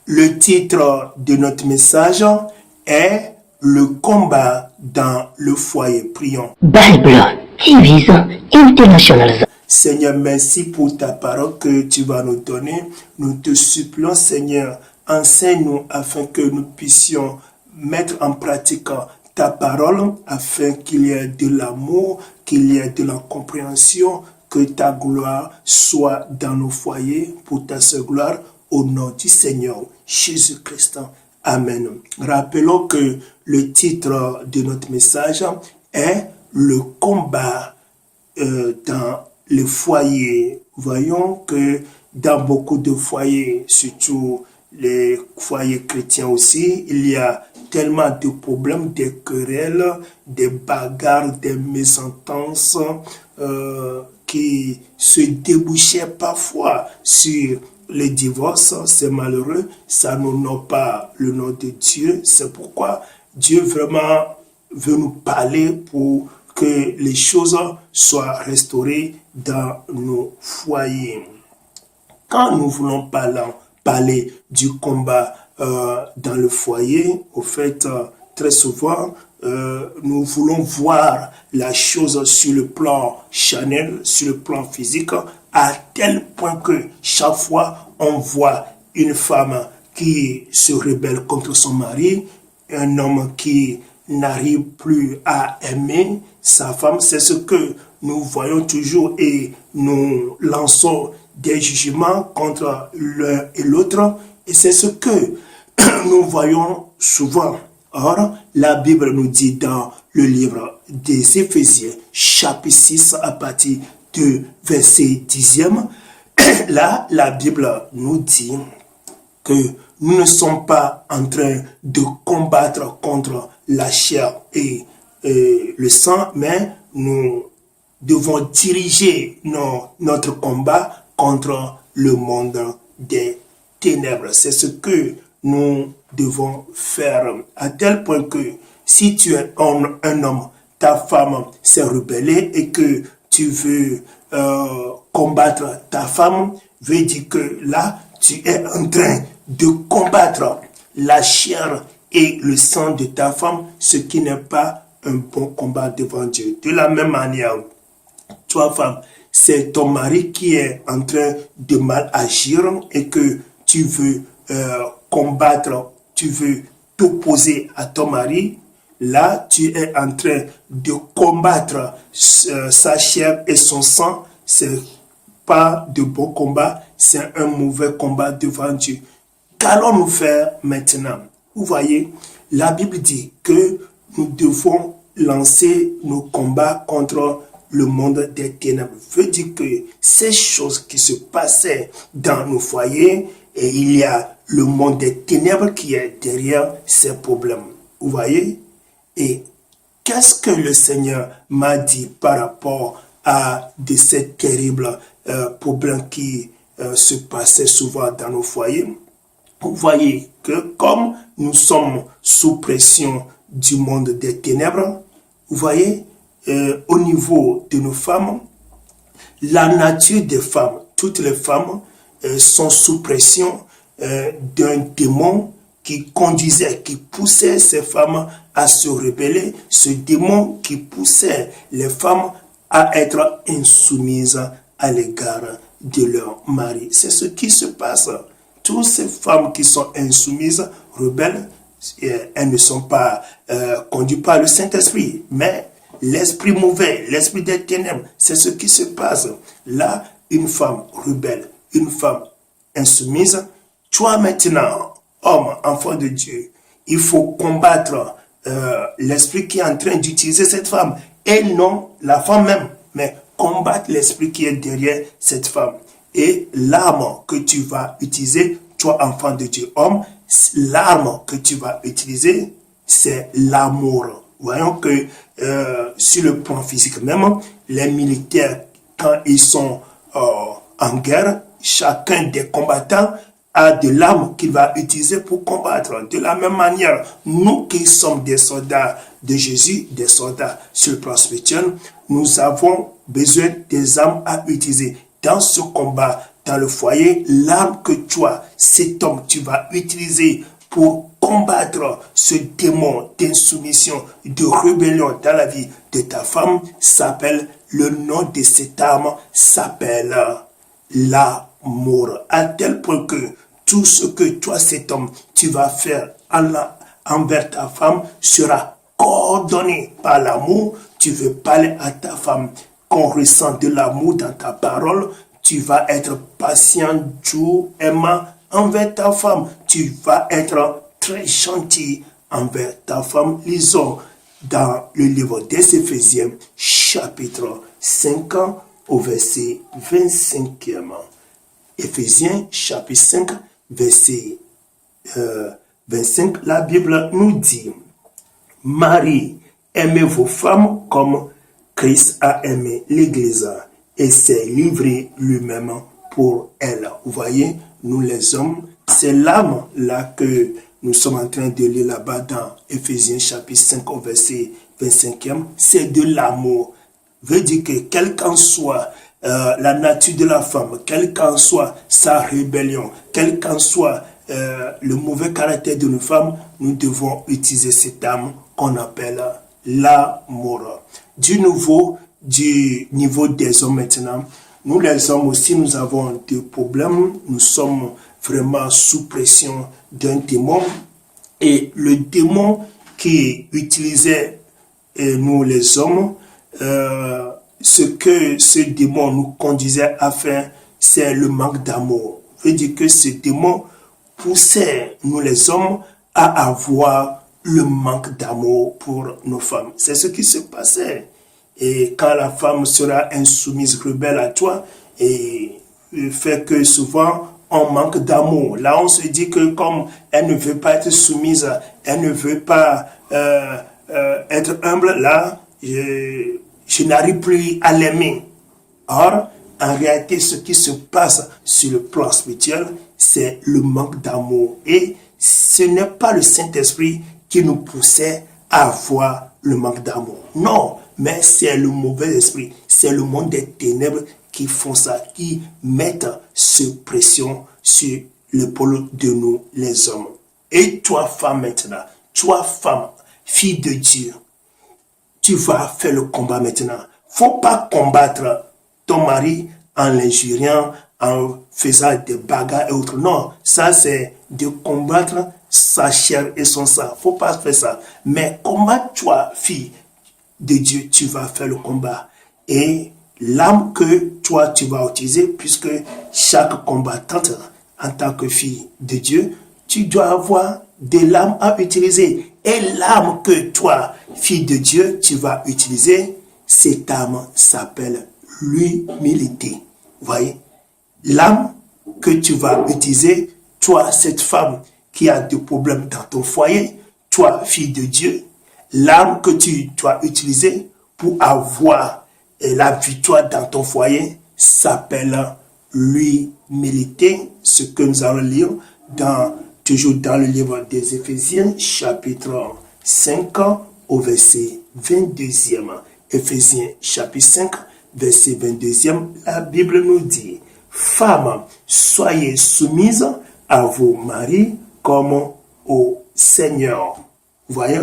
Le titre de notre message est Le combat dans le foyer. Prions. Bible TV International. Seigneur, merci pour ta parole que tu vas nous donner. Nous te supplions, Seigneur, enseigne-nous afin que nous puissions mettre en pratique ta parole, afin qu'il y ait de l'amour, qu'il y ait de la compréhension, que ta gloire soit dans nos foyers pour ta seule gloire, au nom du Seigneur Jésus-Christ. Amen. Rappelons que le titre de notre message est Le combat dans les foyers. Voyons que dans beaucoup de foyers, surtout les foyers chrétiens aussi, il y a tellement de problèmes, des querelles, des bagarres, des mésentences qui se débouchaient parfois sur les divorces. C'est malheureux, ça n'honore pas le nom de Dieu. C'est pourquoi Dieu vraiment veut nous parler pour que les choses soient restaurées dans nos foyers. Quand nous voulons parler du combat dans le foyer, au fait, très souvent, nous voulons voir la chose sur le plan charnel, sur le plan physique, à tel point que chaque fois on voit une femme qui se rebelle contre son mari, un homme qui n'arrive plus à aimer sa femme. C'est ce que nous voyons toujours et nous lançons des jugements contre l'un et l'autre, et c'est ce que nous voyons souvent. Or, la Bible nous dit dans le livre des Éphésiens, chapitre 6, à partir de verset 10e, là, la Bible nous dit que nous ne sommes pas en train de combattre contre la chair et le sang, mais nous devons diriger notre combat contre le monde des ténèbres. C'est ce que nous devons faire, à tel point que si tu es un homme, ta femme s'est rebellée et que tu veux combattre ta femme, veut dire que là, tu es en train de combattre la chair et le sang de ta femme, ce qui n'est pas un bon combat devant Dieu. De la même manière, toi femme, c'est ton mari qui est en train de mal agir et que tu veux combattre, tu veux t'opposer à ton mari. Là, tu es en train de combattre sa chair et son sang. C'est pas de bon combat, c'est un mauvais combat devant Dieu. Qu'allons-nous faire maintenant? Vous voyez, la Bible dit que nous devons lancer nos combats contre le monde des ténèbres. Veut dire que ces choses qui se passaient dans nos foyers, et il y a le monde des ténèbres qui est derrière ces problèmes. Vous voyez? Et qu'est-ce que le Seigneur m'a dit par rapport à de ces terribles problèmes qui se passaient souvent dans nos foyers? Vous voyez que comme nous sommes sous pression du monde des ténèbres, vous voyez, au niveau de nos femmes, la nature des femmes, toutes les femmes sont sous pression d'un démon qui conduisait, qui poussait ces femmes à se rebeller, ce démon qui poussait les femmes à être insoumises à l'égard de leur mari. C'est ce qui se passe. Toutes ces femmes qui sont insoumises, rebelles, elles ne sont pas conduites par le Saint-Esprit, mais l'esprit mauvais, l'esprit des ténèbres, c'est ce qui se passe. Là, une femme rebelle, une femme insoumise, toi maintenant, homme, enfant de Dieu, il faut combattre l'esprit qui est en train d'utiliser cette femme, et non la femme même, mais combattre l'esprit qui est derrière cette femme. Et l'arme que tu vas utiliser, toi enfant de Dieu, homme, l'arme que tu vas utiliser, c'est l'amour. Voyons que sur le plan physique même, les militaires, quand ils sont en guerre, chacun des combattants a de l'arme qu'il va utiliser pour combattre. De la même manière, nous qui sommes des soldats de Jésus, des soldats sur le plan spirituel, nous avons besoin des armes à utiliser dans ce combat dans le foyer, l'arme que toi, cet homme, tu vas utiliser pour combattre ce démon d'insoumission, de rébellion dans la vie de ta femme s'appelle, le nom de cette arme s'appelle l'amour. À tel point que tout ce que toi, cet homme, tu vas faire envers ta femme sera coordonné par l'amour. Tu veux parler à ta femme qu'on ressent de l'amour dans ta parole. Tu vas être patient, doux, aimant envers ta femme. Tu vas être très gentil envers ta femme. Lisons dans le livre des Éphésiens, chapitre 5, au verset 25. Éphésiens, chapitre 5, verset 25, la Bible nous dit, « Marie, aimez vos femmes comme Christ a aimé l'Église et s'est livré lui-même pour elle. » Vous voyez, nous les hommes, c'est l'âme là que nous sommes en train de lire là-bas dans Éphésiens chapitre 5 au verset 25e, c'est de l'amour. Veut dire que quelle qu'en soit la nature de la femme, quelle qu'en soit sa rébellion, quel qu'en soit le mauvais caractère de nos femmes, nous devons utiliser cette âme qu'on appelle l'amour. Du niveau des hommes maintenant, nous les hommes aussi, nous avons des problèmes, nous sommes vraiment sous pression d'un démon, et le démon qui utilisait nous les hommes, ce que ce démon nous conduisait à faire, c'est le manque d'amour. Veut dire que ce démon poussait nous les hommes à avoir le manque d'amour pour nos femmes. C'est ce qui se passait. Et quand la femme sera insoumise, rebelle à toi, et fait que souvent on manque d'amour. Là, on se dit que comme elle ne veut pas être soumise, elle ne veut pas être humble, là, je n'arrive plus à l'aimer. Or, en réalité, ce qui se passe sur le plan spirituel, c'est le manque d'amour. Et ce n'est pas le Saint-Esprit qui nous poussait à avoir le manque d'amour. Non, mais c'est le mauvais esprit, c'est le monde des ténèbres qui font ça, qui mettent cette pression sur l'épaule de nous, les hommes. Et toi, femme, maintenant, toi, femme, fille de Dieu, tu vas faire le combat maintenant. Faut pas combattre ton mari en l'injuriant, en faisant des bagarres et autres. Non, ça c'est de combattre sa chair et son sang. Faut pas faire ça. Mais comment toi, fille de Dieu, tu vas faire le combat? Et l'âme que toi, tu vas utiliser, puisque chaque combattante, en tant que fille de Dieu, tu dois avoir de l'âme à utiliser. Et l'âme que toi, fille de Dieu, tu vas utiliser, cette âme s'appelle l'humilité. Vous voyez? L'âme que tu vas utiliser, toi, cette femme qui a des problèmes dans ton foyer, toi, fille de Dieu, l'âme que tu dois utiliser pour avoir la victoire dans ton foyer s'appelle l'humilité. Ce que nous allons lire toujours dans le livre des Éphésiens, chapitre 5, au verset 22e. Éphésiens, chapitre 5, verset 22e, la Bible nous dit, « Femmes, soyez soumises à vos maris comme au Seigneur. » Vous voyez,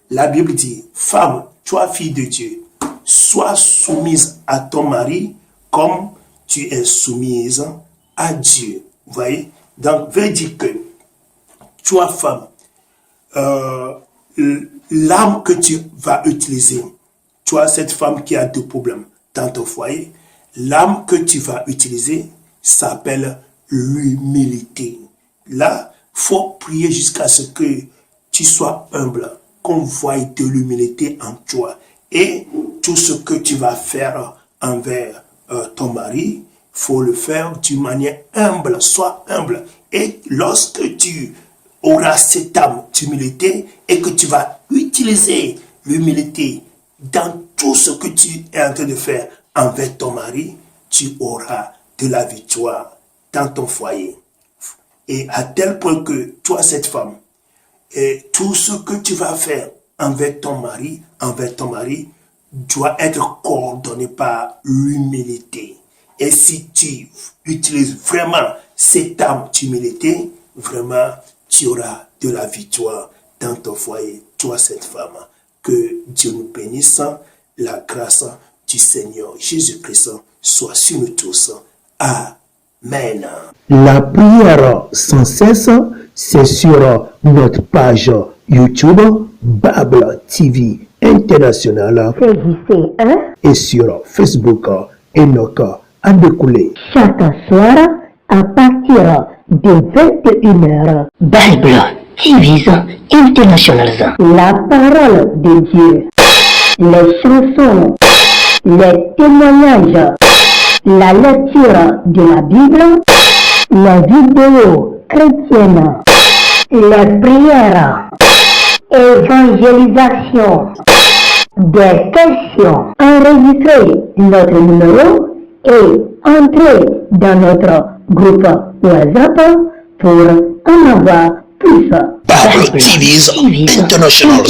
la Bible dit, « Femme, toi, fille de Dieu, sois soumise à ton mari comme tu es soumise à Dieu. » Vous voyez, donc, veut dire que toi, femme, l'âme que tu vas utiliser, toi, cette femme qui a des problèmes dans ton foyer, l'âme que tu vas utiliser s'appelle l'humilité. Là, faut prier jusqu'à ce que tu sois humble, qu'on voie de l'humilité en toi. Et tout ce que tu vas faire envers ton mari, faut le faire d'une manière humble, sois humble. Et lorsque tu auras cette âme d'humilité et que tu vas utiliser l'humilité dans tout ce que tu es en train de faire envers ton mari, tu auras de la victoire dans ton foyer. Et à tel point que toi, cette femme, et tout ce que tu vas faire envers ton mari doit être coordonné par l'humilité. Et si tu utilises vraiment cette âme d'humilité, vraiment, tu auras de la victoire dans ton foyer, toi, cette femme. Que Dieu nous bénisse. La grâce du Seigneur Jésus-Christ soit sur nous tous. Amen. La prière sans cesse, c'est sur notre page YouTube Bible TV International et sur Facebook Enoch Adécoulé. Chaque soir, à partir de 21h, Bible TV International. La parole de Dieu, les chansons, les témoignages, la lecture de la Bible, les vidéos chrétiennes, les prières, évangélisation, des questions. Enregistrez notre numéro et entrez dans notre groupe WhatsApp pour en avoir plus. Bible TV International.